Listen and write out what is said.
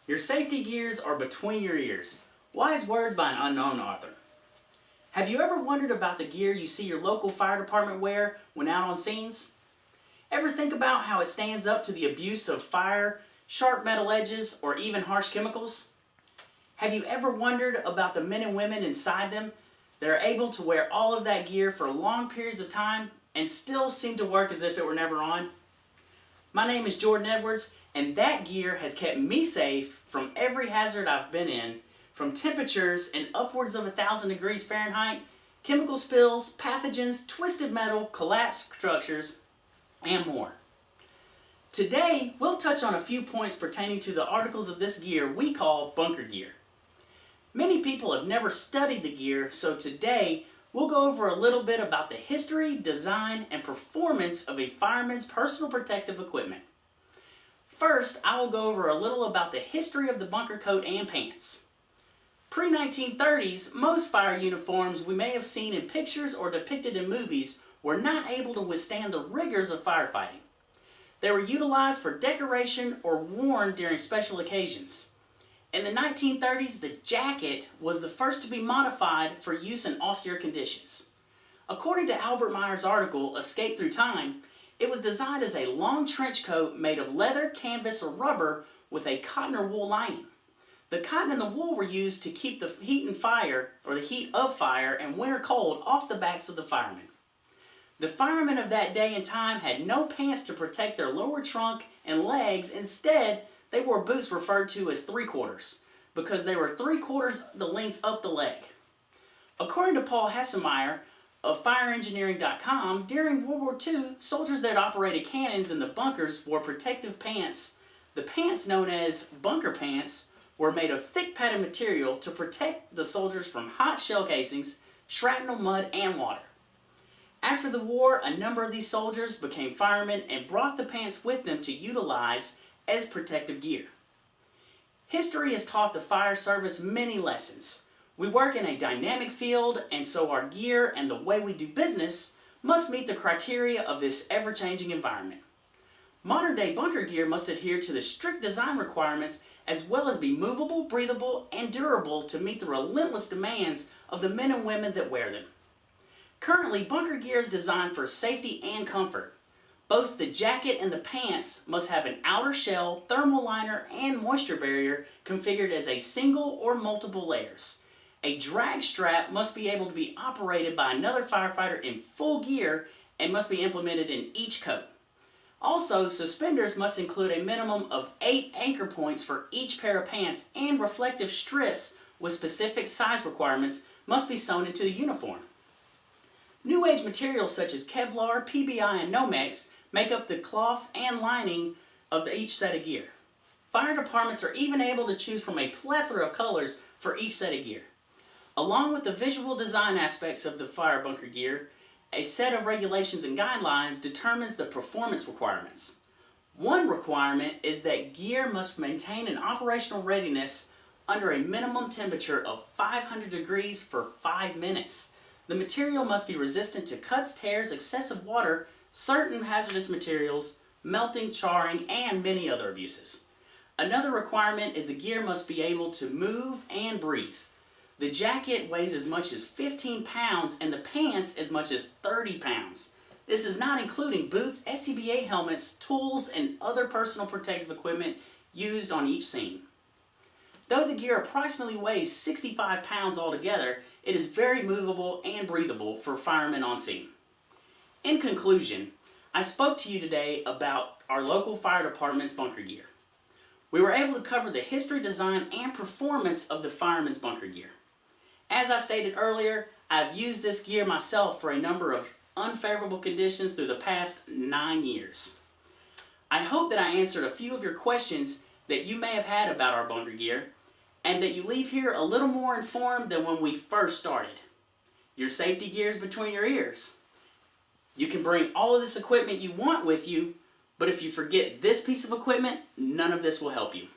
Your safety gears are between your ears. Wise words by an unknown author. Have you ever wondered about the gear you see your local fire department wear when out on scenes? Ever think about how it stands up to the abuse of fire, sharp metal edges, or even harsh chemicals? Have you ever wondered about the men and women inside them that are able to wear all of that gear for long periods of time and still seem to work as if it were never on? My name is Jordan Edwards, and that gear has kept me safe from every hazard I've been in, from temperatures in upwards of 1,000 degrees Fahrenheit, chemical spills, pathogens, twisted metal, collapsed structures, and more. Today, we'll touch on a few points pertaining to the articles of this gear we call bunker gear. Many people have never studied the gear, so today we'll go over a little bit about the history, design, and performance of a fireman's personal protective equipment. First, I will go over a little about the history of the bunker coat and pants. Pre-1930s, most fire uniforms we may have seen in pictures or depicted in movies were not able to withstand the rigors of firefighting. They were utilized for decoration or worn during special occasions. In the 1930s, the jacket was the first to be modified for use in austere conditions. According to Albert Meyer's article, Escape Through Time, it was designed as a long trench coat made of leather, canvas, or rubber with a cotton or wool lining. The cotton and the wool were used to keep the heat of fire and winter cold off the backs of the firemen. The firemen of that day and time had no pants to protect their lower trunk and legs. Instead, they wore boots referred to as 3/4 because they were 3/4 the length up the leg. According to Paul Hassemeyer of FireEngineering.com, during World War II, soldiers that operated cannons in the bunkers wore protective pants. The pants, known as bunker pants, were made of thick padded material to protect the soldiers from hot shell casings, shrapnel, mud, and water. After the war, a number of these soldiers became firemen and brought the pants with them to utilize as protective gear. History has taught the fire service many lessons. We work in a dynamic field, and so our gear and the way we do business must meet the criteria of this ever-changing environment. Modern-day bunker gear must adhere to the strict design requirements as well as be movable, breathable, and durable to meet the relentless demands of the men and women that wear them. Currently, bunker gear is designed for safety and comfort. Both the jacket and the pants must have an outer shell, thermal liner, and moisture barrier configured as a single or multiple layers. A drag strap must be able to be operated by another firefighter in full gear and must be implemented in each coat. Also, suspenders must include a minimum of 8 anchor points for each pair of pants, and reflective strips with specific size requirements must be sewn into the uniform. New age materials such as Kevlar, PBI, and Nomex make up the cloth and lining of each set of gear. Fire departments are even able to choose from a plethora of colors for each set of gear. Along with the visual design aspects of the fire bunker gear, a set of regulations and guidelines determines the performance requirements. One requirement is that gear must maintain an operational readiness under a minimum temperature of 500 degrees for 5 minutes. The material must be resistant to cuts, tears, excessive water, certain hazardous materials, melting, charring, and many other abuses. Another requirement is the gear must be able to move and breathe. The jacket weighs as much as 15 pounds and the pants as much as 30 pounds. This is not including boots, SCBA helmets, tools, and other personal protective equipment used on each scene. Though the gear approximately weighs 65 pounds altogether, it is very movable and breathable for firemen on scene. In conclusion, I spoke to you today about our local fire department's bunker gear. We were able to cover the history, design, and performance of the fireman's bunker gear. As I stated earlier, I've used this gear myself for a number of unfavorable conditions through the past 9 years. I hope that I answered a few of your questions that you may have had about our bunker gear, and that you leave here a little more informed than when we first started. Your safety gear is between your ears. You can bring all of this equipment you want with you, but if you forget this piece of equipment, none of this will help you.